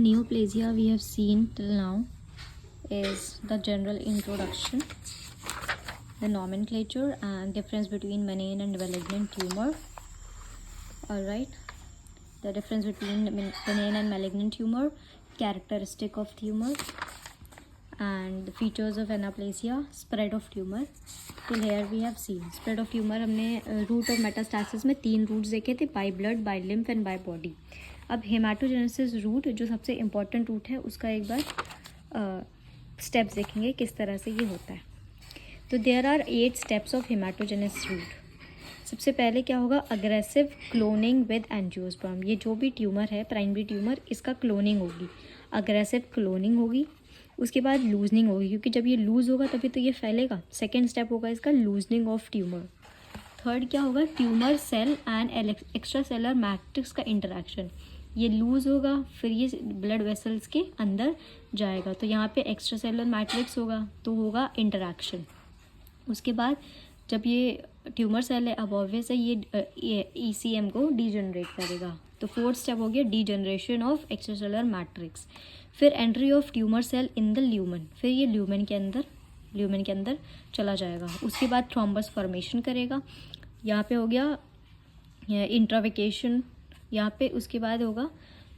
Neoplasia we have seen till now is the general introduction, the nomenclature and difference between benign and malignant tumor. Alright, the difference between benign and malignant tumor, characteristic of tumor and the features of anaplasia, spread of tumor. Till here we have seen spread of tumor. हमने route of metastasis में 3 routes देखे थे, by blood, by lymph and by body. अब haematogenesis root जो सबसे important root है उसका एक बार स्टेप्स देखेंगे किस तरह से ये होता है. तो there are 8 steps of hematogenesis route. सबसे पहले क्या होगा, अग्रेसिव क्लोनिंग विद एंजियोस्पर्म. ये जो भी ट्यूमर है, प्राइमरी ट्यूमर, इसका क्लोनिंग होगी, अग्रेसिव क्लोनिंग होगी. उसके बाद लूजनिंग होगी, क्योंकि जब ये लूज़ होगा तभी तो ये फैलेगा. सेकेंड स्टेप होगा इसका लूजनिंग ऑफ ट्यूमर. थर्ड क्या होगा, tumour cell and extra seller matrix का इंटरेक्शन. ये लूज़ होगा, फिर ये ब्लड वेसल्स के अंदर जाएगा, तो यहाँ पे एक्स्ट्रा सेलर मैट्रिक्स होगा, तो होगा इंटरेक्शन. उसके बाद जब ये ट्यूमर सेल है, अब ऑब्वियस है ये ECM को डीजनरेट करेगा. तो फोर्थ स्टेप हो गया degeneration of extra cellular matrix. फिर entry of tumour cell in the lumen, फिर ये ल्यूमन के अंदर चला जाएगा. उसके बाद थ्रोम्बस फॉर्मेशन करेगा. यहाँ पे हो गया इंट्रावेकेशन यहाँ पे. उसके बाद होगा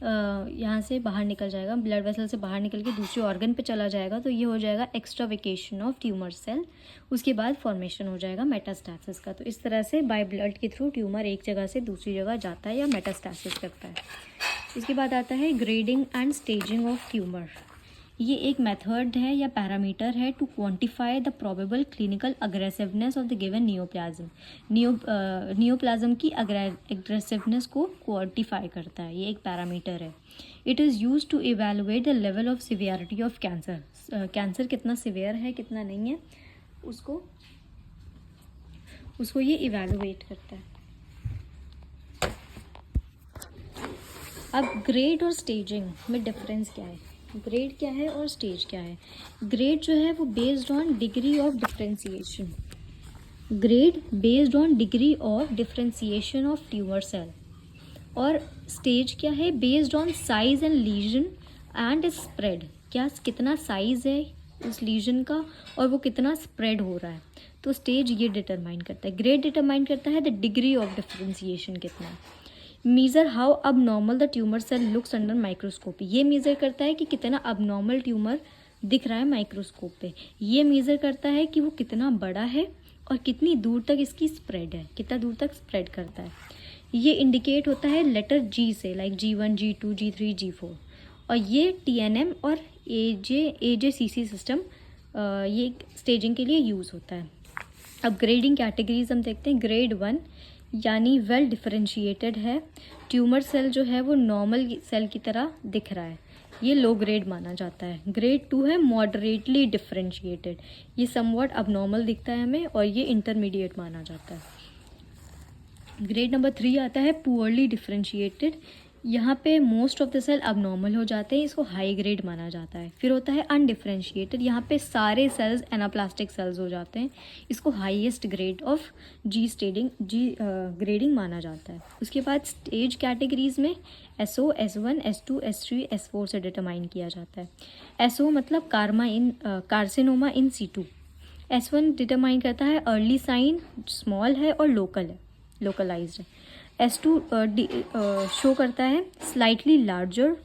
यहाँ से बाहर निकल जाएगा, ब्लड वेसल से बाहर निकल के दूसरे ऑर्गन पे चला जाएगा, तो ये हो जाएगा एक्स्ट्रावेकेशन ऑफ ट्यूमर सेल. उसके बाद फॉर्मेशन हो जाएगा मेटास्टैसिस का. तो इस तरह से बाय ब्लड के थ्रू ट्यूमर एक जगह से दूसरी जगह जाता है या मेटास्टैसिस करता है. इसके बाद आता है grading and staging of tumour. ये एक मेथड है या पैरामीटर है to quantify the probable clinical aggressiveness of the given neoplasm. Neoplasm की अग्रेसिवनेस को क्वांटिफाई करता है, ये एक पैरामीटर है. It is use to evaluate the level of severity of cancer. Cancer कितना सिवियर है कितना नहीं है उसको ये इवेलुएट करता है. अब ग्रेड और स्टेजिंग में डिफरेंस क्या है, ग्रेड क्या है और स्टेज क्या है. ग्रेड जो है वो based on degree of differentiation. Grade based on degree of differentiation of tumour cell. और स्टेज क्या है, based on size and lesion and spread. क्या कितना साइज है उस लीजन का और वो कितना स्प्रेड हो रहा है, तो स्टेज ये डिटरमाइन करता है. ग्रेड डिटरमाइन करता है द डिग्री ऑफ डिफ्रेंसिएशन कितना है. Measure how abnormal the tumour cell looks under microscopy. ये मेज़र करता है कि कितना अब नॉर्मल ट्यूमर दिख रहा है माइक्रोस्कोप पे. ये मेज़र करता है कि वो कितना बड़ा है और कितनी दूर तक इसकी स्प्रेड है, कितना दूर तक स्प्रेड करता है. ये इंडिकेट होता है लेटर G से, like G1, G2, G3, G4. और ये TNM और AJCC सिस्टम ये स्टेजिंग के लिए यूज़ होता है. अब ग्रेडिंग कैटेगरीज हम देखते हैं. ग्रेड 1 यानी वेल डिफरेंशिएटेड है. ट्यूमर सेल जो है वो नॉर्मल सेल की तरह दिख रहा है, ये लो ग्रेड माना जाता है. ग्रेड 2 है मॉडरेटली डिफरेंशिएटेड, ये समवॉट अबनॉर्मल दिखता है हमें और ये इंटरमीडिएट माना जाता है. ग्रेड नंबर 3 आता है पुअरली डिफरेंशिएटेड. यहाँ पे most of the cell abnormal हो जाते हैं, इसको हाई ग्रेड माना जाता है. फिर होता है अनडिफरेंशिएटेड, यहाँ पे सारे सेल्स एनाप्लास्टिक सेल्स हो जाते हैं, इसको highest grade of G grading माना जाता है. उसके बाद स्टेज कैटेगरीज में SO, S1, S2, S3, S4 से डिटरमाइन किया जाता है. SO मतलब carcinoma in situ. S1 determine करता है अर्ली साइन स्मॉल है और लोकलाइज्ड है. S2 शो करता है स्लाइटली लार्जर